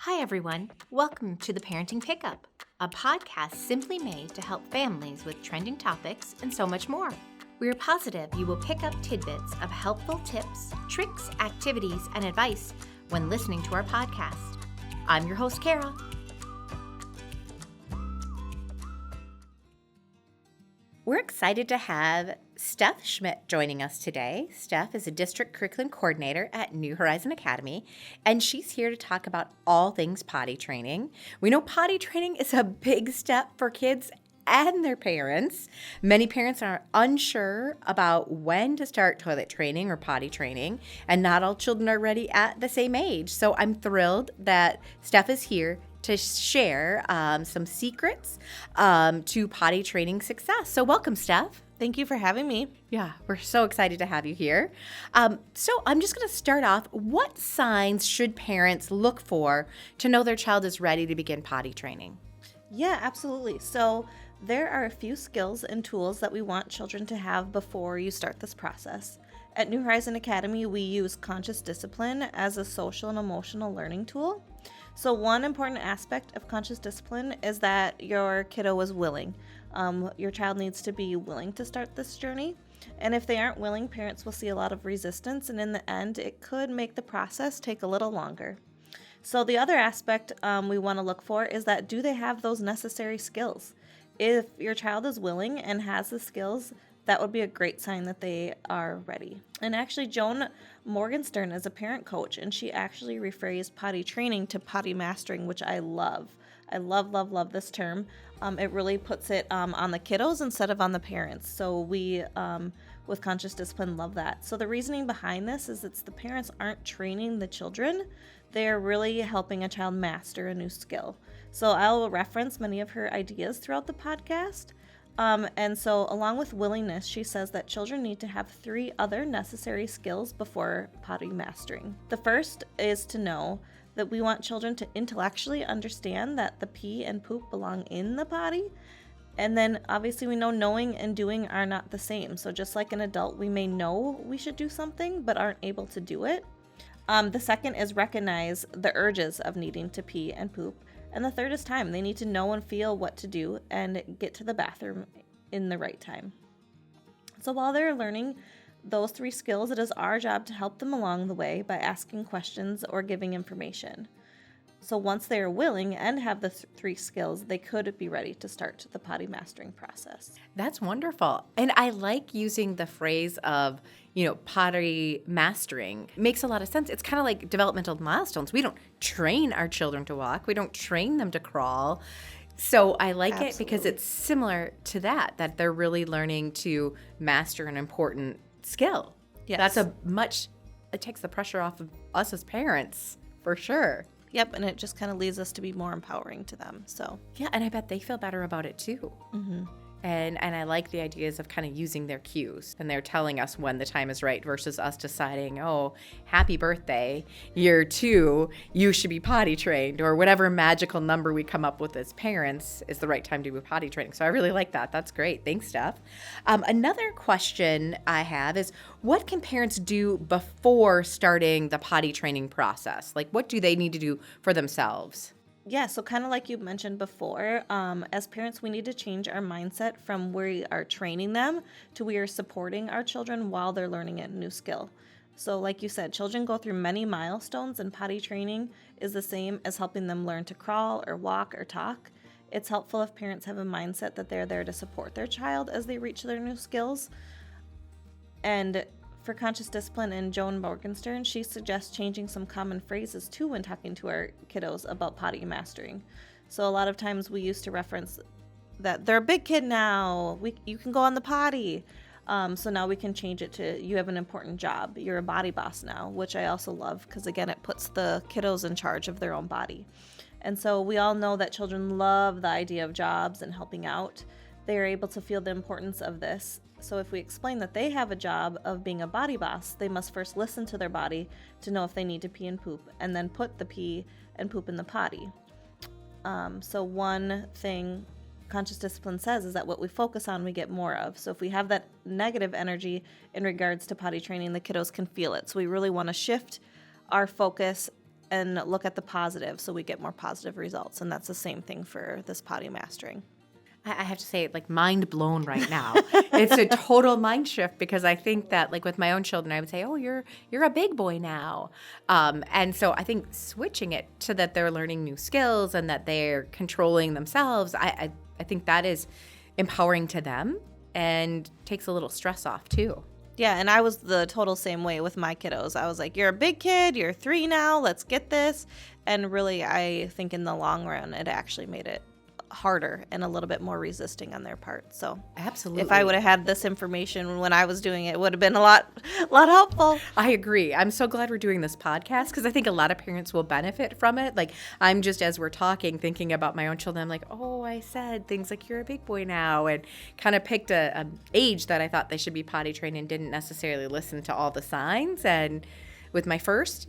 Hi, everyone. Welcome to the Parenting Pickup, a podcast simply made to help families with trending topics and so much more. We are positive you will pick up tidbits of helpful tips, tricks, activities, and advice when listening to our podcast. I'm your host, Kara. We're excited to have Steph Schmidt joining us today. Steph is a district curriculum coordinator at New Horizon Academy, and she's here to talk about all things potty training. We know potty training is a big step for kids and their parents. Many parents are unsure about when to start toilet training or potty training, and not all children are ready at the same age. So I'm thrilled that Steph is here to share some secrets to potty training success. So welcome, Steph. Thank you for having me. Yeah, we're so excited to have you here. So I'm just going to start off. What signs should parents look for to know their child is ready to begin potty training? Yeah, absolutely. So there are a few skills and tools that we want children to have before you start this process. At New Horizon Academy, we use conscious discipline as a social and emotional learning tool. So one important aspect of conscious discipline is that your kiddo is willing. Your child needs to be willing to start this journey. And if they aren't willing, parents will see a lot of resistance. And in the end, it could make the process take a little longer. So the other aspect we want to look for is that do they have those necessary skills? If your child is willing and has the skills, that would be a great sign that they are ready. And actually, Joan Morgenstern is a parent coach, and she actually rephrased potty training to potty mastering, which I love. I love this term. It really puts it on the kiddos instead of on the parents. So we, with conscious discipline, love that. So the reasoning behind this is it's the parents aren't training the children. They're really helping a child master a new skill. So I'll reference many of her ideas throughout the podcast. And so along with willingness, she says that children need to have 3 other necessary skills before potty mastering. The first is to know that we want children to intellectually understand that the pee and poop belong in the potty. And then obviously we know knowing and doing are not the same. So just like an adult, we may know we should do something but aren't able to do it. The second is recognize the urges of needing to pee and poop. And the third is time. They need to know and feel what to do and get to the bathroom in the right time. So while they're learning those 3 skills, it is our job to help them along the way by asking questions or giving information. So once they are willing and have the 3 skills, they could be ready to start the potty mastering process. That's wonderful. And I like using the phrase of, potty mastering. It makes a lot of sense. It's kind of like developmental milestones. We don't train our children to walk. We don't train them to crawl. So I like Absolutely. it because it's similar to that they're really learning to master an important skill. Yes. It takes the pressure off of us as parents, for sure. Yep, and it just kind of leads us to be more empowering to them. So yeah, and I bet they feel better about it too. Mm-hmm. And I like the ideas of kind of using their cues, and they're telling us when the time is right versus us deciding, oh, happy birthday, year 2, you should be potty trained, or whatever magical number we come up with as parents is the right time to be potty training. So I really like that. That's great. Thanks, Steph. Another question I have is, what can parents do before starting the potty training process? Like, what do they need to do for themselves? Yeah, so kind of like you mentioned before, as parents, we need to change our mindset from we are training them to we are supporting our children while they're learning a new skill. So like you said, children go through many milestones, and potty training is the same as helping them learn to crawl or walk or talk. It's helpful if parents have a mindset that they're there to support their child as they reach their new skills. And for conscious discipline and Joan Morgenstern, she suggests changing some common phrases too when talking to our kiddos about potty mastering. So a lot of times we used to reference that they're a big kid now, you can go on the potty. So now we can change it to you have an important job, you're a body boss now, which I also love because again it puts the kiddos in charge of their own body. And so we all know that children love the idea of jobs and helping out. They are able to feel the importance of this. So if we explain that they have a job of being a body boss, they must first listen to their body to know if they need to pee and poop, and then put the pee and poop in the potty. So one thing conscious discipline says is that what we focus on, we get more of. So if we have that negative energy in regards to potty training, the kiddos can feel it. So we really want to shift our focus and look at the positive so we get more positive results. And that's the same thing for this potty mastering. I have to say, like, mind blown right now. It's a total mind shift because I think that, like, with my own children, I would say, "Oh, you're a big boy now," and so I think switching it to that they're learning new skills and that they're controlling themselves. I think that is empowering to them and takes a little stress off too. Yeah, and I was the total same way with my kiddos. I was like, you're a big kid, you're 3 now, let's get this. And really, I think in the long run, it actually made it harder and a little bit more resisting on their part. So Absolutely. if I would have had this information when I was doing it, it would have been a lot helpful. I agree. I'm so glad we're doing this podcast because I think a lot of parents will benefit from it. Like, I'm just, as we're talking, thinking about my own children. I'm like, oh, I said things like, you're a big boy now, and kind of picked a age that I thought they should be potty trained and didn't necessarily listen to all the signs. And with my first,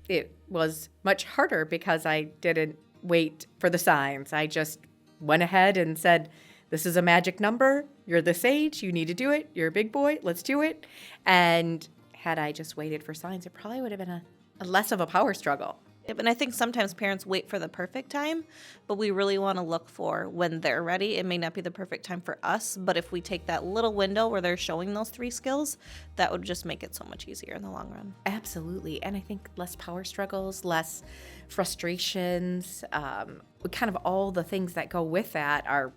it was much harder because I didn't wait for the signs. I just went ahead and said, this is a magic number. You're this age. You need to do it. You're a big boy. Let's do it. And had I just waited for signs, it probably would have been a less of a power struggle. And I think sometimes parents wait for the perfect time, but we really want to look for when they're ready. It may not be the perfect time for us, but if we take that little window where they're showing those 3 skills, that would just make it so much easier in the long run. Absolutely. And I think less power struggles, less frustrations, kind of all the things that go with that are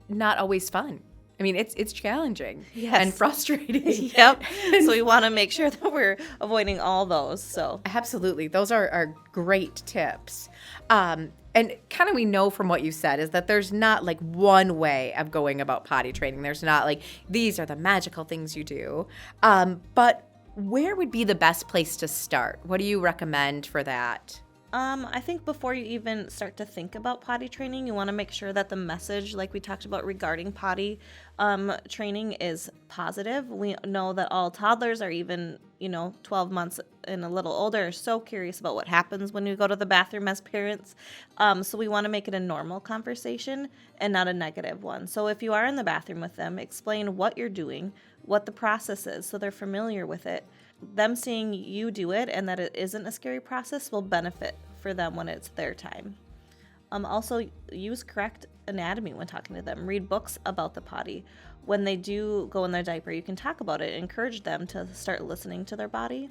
not always fun. I mean, it's challenging and frustrating. Yep. So we want to make sure that we're avoiding all those. So absolutely. Those are great tips. And kind of we know from what you said is that there's not like one way of going about potty training. There's not like these are the magical things you do. But where would be the best place to start? What do you recommend for that? I think before you even start to think about potty training, you want to make sure that the message, like we talked about regarding potty training, is positive. We know that all toddlers are even, 12 months and a little older are so curious about what happens when you go to the bathroom as parents. So we want to make it a normal conversation and not a negative one. So if you are in the bathroom with them, explain what you're doing, what the process is, so they're familiar with it. Them seeing you do it and that it isn't a scary process will benefit for them when it's their time. Also, use correct anatomy when talking to them. Read books about the potty. When they do go in their diaper, you can talk about it, encourage them to start listening to their body.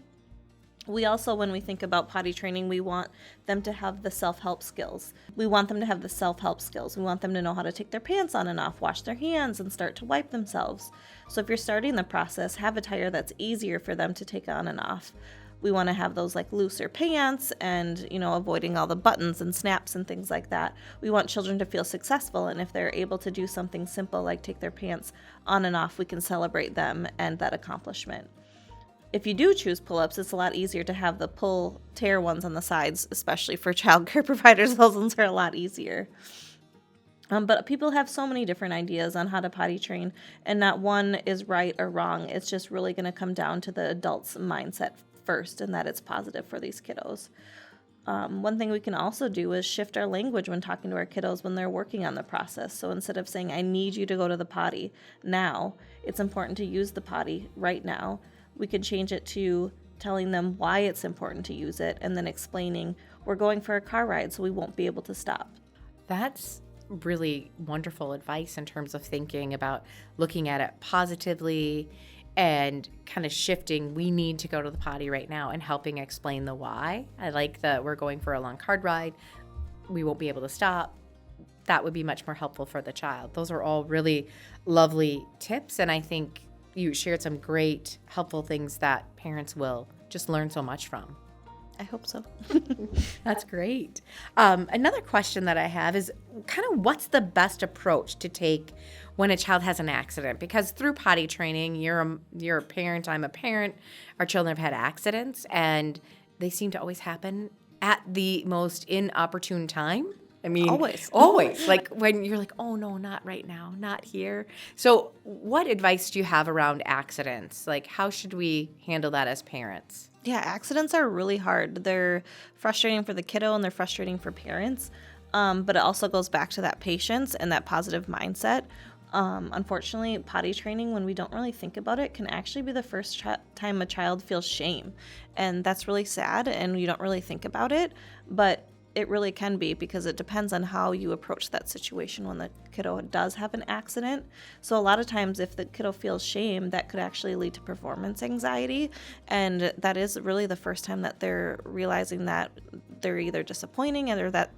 We also, when we think about potty training, we want them to have the self-help skills. We want them to know how to take their pants on and off, wash their hands, and start to wipe themselves. So if you're starting the process, have attire that's easier for them to take on and off. We want to have those like looser pants and, avoiding all the buttons and snaps and things like that. We want children to feel successful, and if they're able to do something simple like take their pants on and off, we can celebrate them and that accomplishment. If you do choose pull-ups, it's a lot easier to have the pull-tear ones on the sides, especially for child care providers. Those ones are a lot easier. But people have so many different ideas on how to potty train, and not one is right or wrong. It's just really going to come down to the adult's mindset first, and that it's positive for these kiddos. One thing we can also do is shift our language when talking to our kiddos when they're working on the process. So instead of saying, I need you to go to the potty now, it's important to use the potty right now. We could change it to telling them why it's important to use it and then explaining, we're going for a car ride, so we won't be able to stop. That's really wonderful advice in terms of thinking about looking at it positively and kind of shifting, we need to go to the potty right now, and helping explain the why. I like that we're going for a long car ride, we won't be able to stop. That would be much more helpful for the child. Those are all really lovely tips, and I think you shared some great, helpful things that parents will just learn so much from. I hope so. That's great. Another question that I have is kind of what's the best approach to take when a child has an accident? Because through potty training, you're a parent, I'm a parent, our children have had accidents, and they seem to always happen at the most inopportune time. I mean, always. Like when you're like, oh no, not right now, not here. So what advice do you have around accidents? Like, how should we handle that as parents? Yeah, accidents are really hard. They're frustrating for the kiddo and they're frustrating for parents. But it also goes back to that patience and that positive mindset. Unfortunately, potty training, when we don't really think about it, can actually be the first time a child feels shame. And that's really sad, and you don't really think about it, but it really can be, because it depends on how you approach that situation when the kiddo does have an accident. So a lot of times, if the kiddo feels shame, that could actually lead to performance anxiety. And that is really the first time that they're realizing that they're either disappointing or that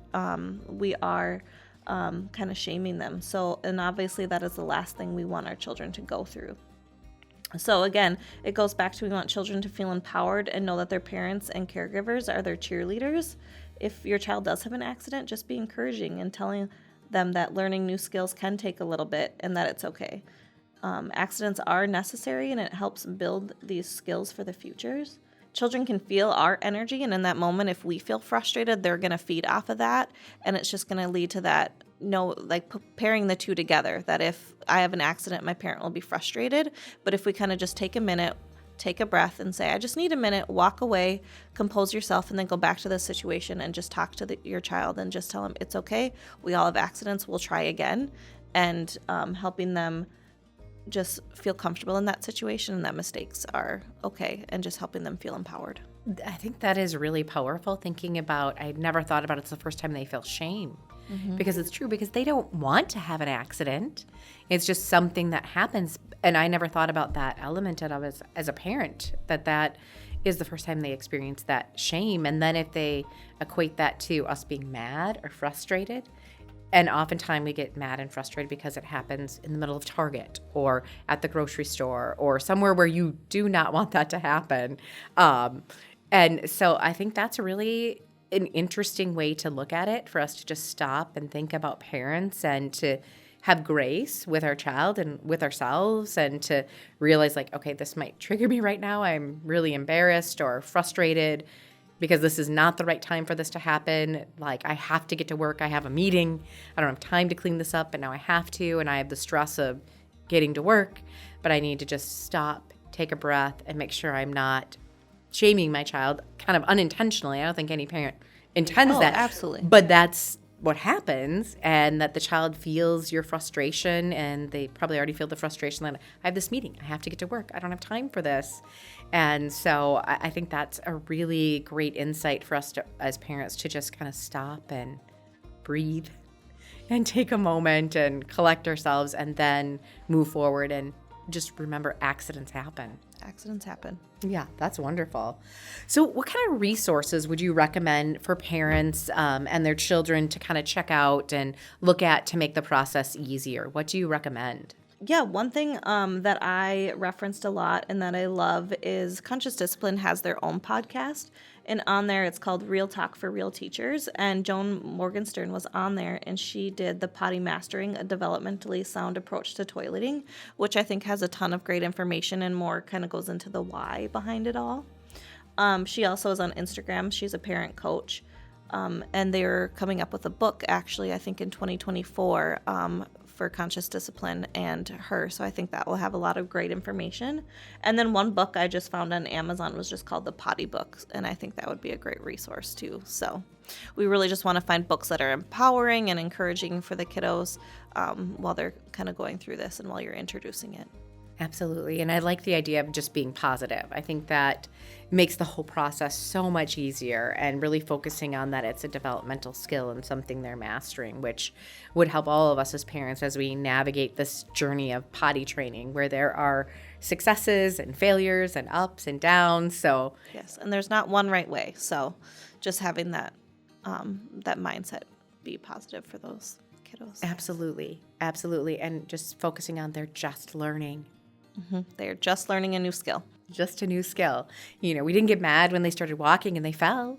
we are kind of shaming them. So, and obviously that is the last thing we want our children to go through. So again, it goes back to, we want children to feel empowered and know that their parents and caregivers are their cheerleaders. If your child does have an accident, just be encouraging and telling them that learning new skills can take a little bit and that it's okay. Accidents are necessary, and it helps build these skills for the futures. Children can feel our energy, and in that moment, if we feel frustrated, they're going to feed off of that, and it's just going to lead to that, pairing the two together, that if I have an accident, my parent will be frustrated, but if we kind of just take a minute, take a breath and say, I just need a minute, walk away, compose yourself, and then go back to the situation and just talk to your child and just tell them it's okay, we all have accidents, we'll try again, and helping them just feel comfortable in that situation and that mistakes are okay, and just helping them feel empowered. I think that is really powerful, thinking about, I never thought about it's the first time they feel shame. Because it's true, because they don't want to have an accident. It's just something that happens. And I never thought about that element of it as a parent, that is the first time they experience that shame. And then if they equate that to us being mad or frustrated, and oftentimes we get mad and frustrated because it happens in the middle of Target or at the grocery store or somewhere where you do not want that to happen. And so I think that's really an interesting way to look at it, for us to just stop and think about parents and to have grace with our child and with ourselves, and to realize, like, okay, this might trigger me right now. I'm really embarrassed or frustrated because this is not the right time for this to happen. Like, I have to get to work. I have a meeting. I don't have time to clean this up, but now I have to, and I have the stress of getting to work, but I need to just stop, take a breath, and make sure I'm not shaming my child kind of unintentionally. I don't think any parent intends that. Absolutely. But that's what happens, and that the child feels your frustration, and they probably already feel the frustration that I have this meeting, I have to get to work, I don't have time for this. And so I think that's a really great insight for us to, as parents, to just kind of stop and breathe and take a moment and collect ourselves, and then move forward, and just remember, accidents happen. Accidents happen. Yeah, that's wonderful. So what kind of resources would you recommend for parents and their children to kind of check out and look at to make the process easier? What do you recommend? Yeah, one thing that I referenced a lot and that I love is Conscious Discipline has their own podcast. And on there, it's called Real Talk for Real Teachers. And Joan Morgenstern was on there, and she did the Potty Mastering, a developmentally sound approach to toileting, which I think has a ton of great information and more kind of goes into the why behind it all. She also is on Instagram. She's a parent coach. And they're coming up with a book, actually, I think in 2024, for Conscious Discipline and her. So I think that will have a lot of great information. And then one book I just found on Amazon was just called The Potty Books, and I think that would be a great resource too. So we really just want to find books that are empowering and encouraging for the kiddos while they're kind of going through this and while you're introducing it. Absolutely. And I like the idea of just being positive. I think that makes the whole process so much easier, and really focusing on that it's a developmental skill and something they're mastering, which would help all of us as parents as we navigate this journey of potty training, where there are successes and failures and ups and downs. So yes, and there's not one right way. So just having that that mindset be positive for those kiddos. Absolutely. Absolutely. And just focusing on they're just learning. Mm-hmm. They're just learning a new skill. Just a new skill. You know, we didn't get mad when they started walking and they fell.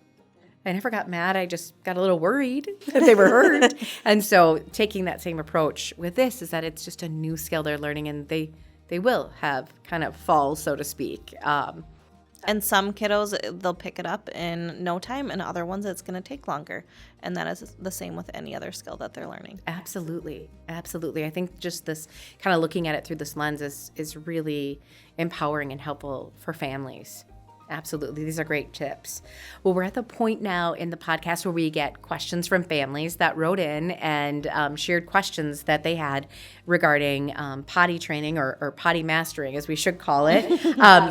I never got mad. I just got a little worried that they were hurt. And so taking that same approach with this is that it's just a new skill they're learning, and they will have kind of falls, so to speak. And some kiddos, they'll pick it up in no time, and other ones, it's going to take longer. And that is the same with any other skill that they're learning. Absolutely. Absolutely. I think just this kind of looking at it through this lens is really empowering and helpful for families. Absolutely. These are great tips. Well, we're at the point now in the podcast where we get questions from families that wrote in and shared questions that they had regarding potty training or potty mastering, as we should call it.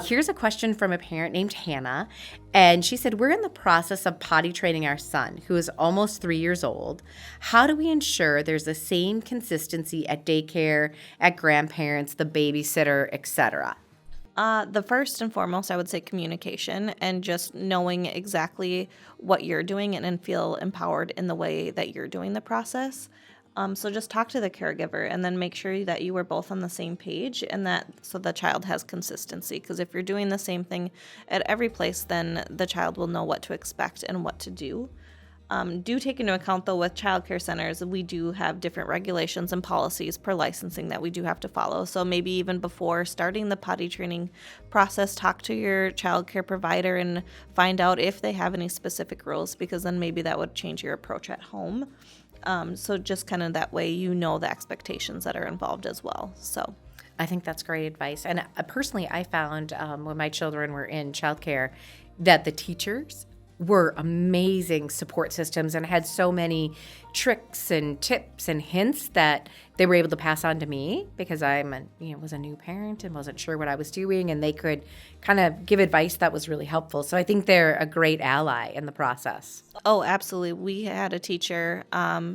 Here's a question from a parent named Hannah. And she said, we're in the process of potty training our son, who is almost 3 years old. How do we ensure there's the same consistency at daycare, at grandparents, the babysitter, etc.? The first and foremost, I would say communication and just knowing exactly what you're doing and feel empowered in the way that you're doing the process. So just talk to the caregiver and then make sure that you are both on the same page and that so the child has consistency. Because if you're doing the same thing at every place, then the child will know what to expect and what to do. Do take into account, though, with child care centers, we do have different regulations and policies per licensing that we do have to follow. So maybe even before starting the potty training process, talk to your child care provider and find out if they have any specific rules, because then maybe that would change your approach at home. So just kind of that way you know the expectations that are involved as well. So I think that's great advice. And personally, I found when my children were in childcare that the teachers were amazing support systems and had so many tricks and tips and hints that they were able to pass on to me because was a new parent and wasn't sure what I was doing, and they could kind of give advice that was really helpful. So I think they're a great ally in the process. Oh, absolutely. We had a teacher,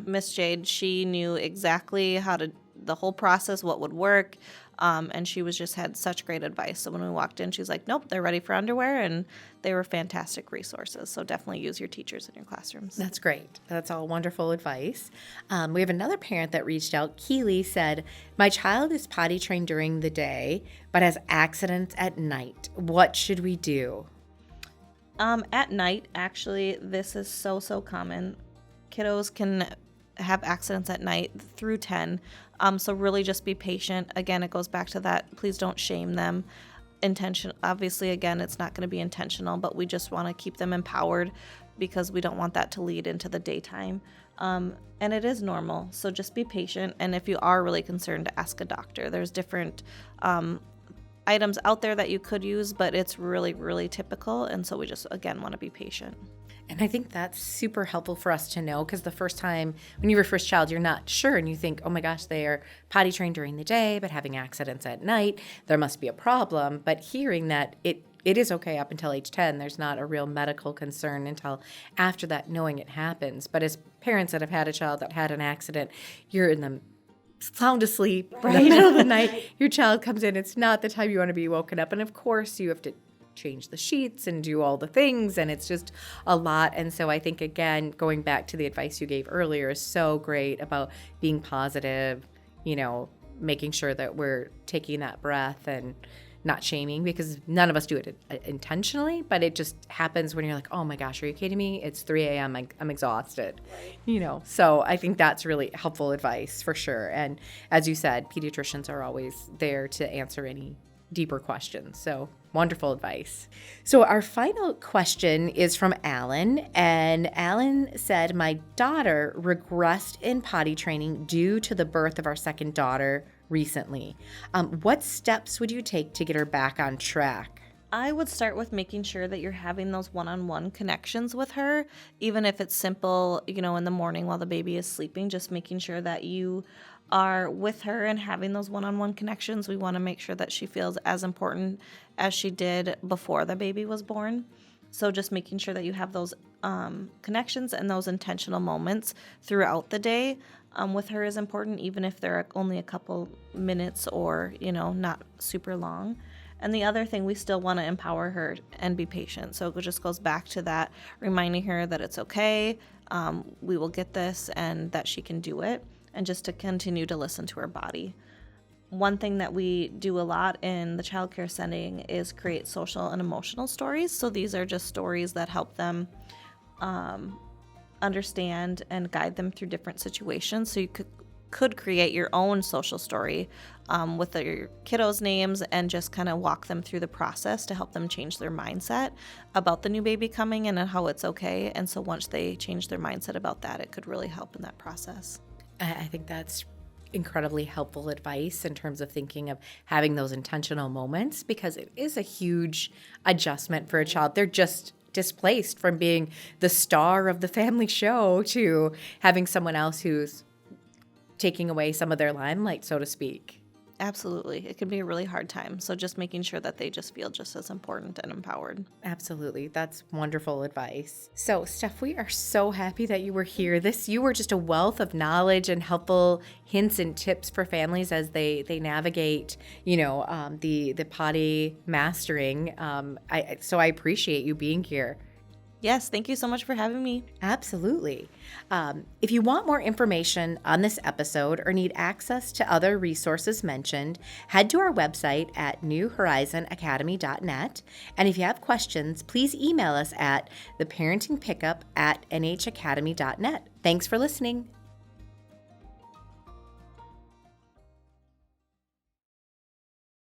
Miss Jade. She knew exactly the whole process, what would work. And she had such great advice. So when we walked in, she's like, nope, they're ready for underwear. And they were fantastic resources. So definitely use your teachers in your classrooms. That's great. That's all wonderful advice. We have another parent that reached out. Keely said, my child is potty trained during the day, but has accidents at night. What should we do? At night, actually, this is so common. Kiddos can have accidents at night through 10. So really just be patient. Again, it goes back to that. Please don't shame them. Obviously, again, it's not going to be intentional, but we just want to keep them empowered because we don't want that to lead into the daytime. And it is normal. So just be patient. And if you are really concerned, ask a doctor. There's different items out there that you could use, but it's really, really typical. And so we just, again, want to be patient. And I think that's super helpful for us to know, because the first time when you're your first child, you're not sure and you think, oh my gosh, they are potty trained during the day, but having accidents at night, there must be a problem. But hearing that it is okay up until age 10, there's not a real medical concern until after that, knowing it happens. But as parents that have had a child that had an accident, you're in the sound asleep in the middle of the night, your child comes in, it's not the time you want to be woken up. And of course, you have to change the sheets and do all the things, and it's just a lot. And so I think, again, going back to the advice you gave earlier is so great about being positive, making sure that we're taking that breath and not shaming, because none of us do it intentionally, but it just happens when you're like, oh my gosh, are you kidding me? It's 3 a.m. I'm exhausted, So I think that's really helpful advice for sure. And as you said, pediatricians are always there to answer any deeper questions. So wonderful advice. So our final question is from Alan, and Alan said, my daughter regressed in potty training due to the birth of our second daughter recently. What steps would you take to get her back on track? I would start with making sure that you're having those one-on-one connections with her, even if it's simple, in the morning while the baby is sleeping, just making sure that you are with her and having those one-on-one connections. We want to make sure that she feels as important as she did before the baby was born. So just making sure that you have those connections and those intentional moments throughout the day with her is important, even if they're only a couple minutes or, not super long. And the other thing, we still want to empower her and be patient. So it just goes back to that, reminding her that it's okay, we will get this, and that she can do it, and just to continue to listen to her body. One thing that we do a lot in the childcare setting is create social and emotional stories. So these are just stories that help them understand and guide them through different situations. So you could create your own social story with your kiddos' names and just kind of walk them through the process to help them change their mindset about the new baby coming in and how it's okay. And so once they change their mindset about that, it could really help in that process. I think that's incredibly helpful advice in terms of thinking of having those intentional moments, because it is a huge adjustment for a child. They're just displaced from being the star of the family show to having someone else who's taking away some of their limelight, so to speak. Absolutely. It can be a really hard time. So just making sure that they just feel just as important and empowered. Absolutely. That's wonderful advice. So, Steph, we are so happy that you were here. You were just a wealth of knowledge and helpful hints and tips for families as they navigate, the potty mastering. So I appreciate you being here. Yes, thank you so much for having me. Absolutely. If you want more information on this episode or need access to other resources mentioned, head to our website at newhorizonacademy.net. And if you have questions, please email us at theparentingpickup@nhacademy.net. Thanks for listening.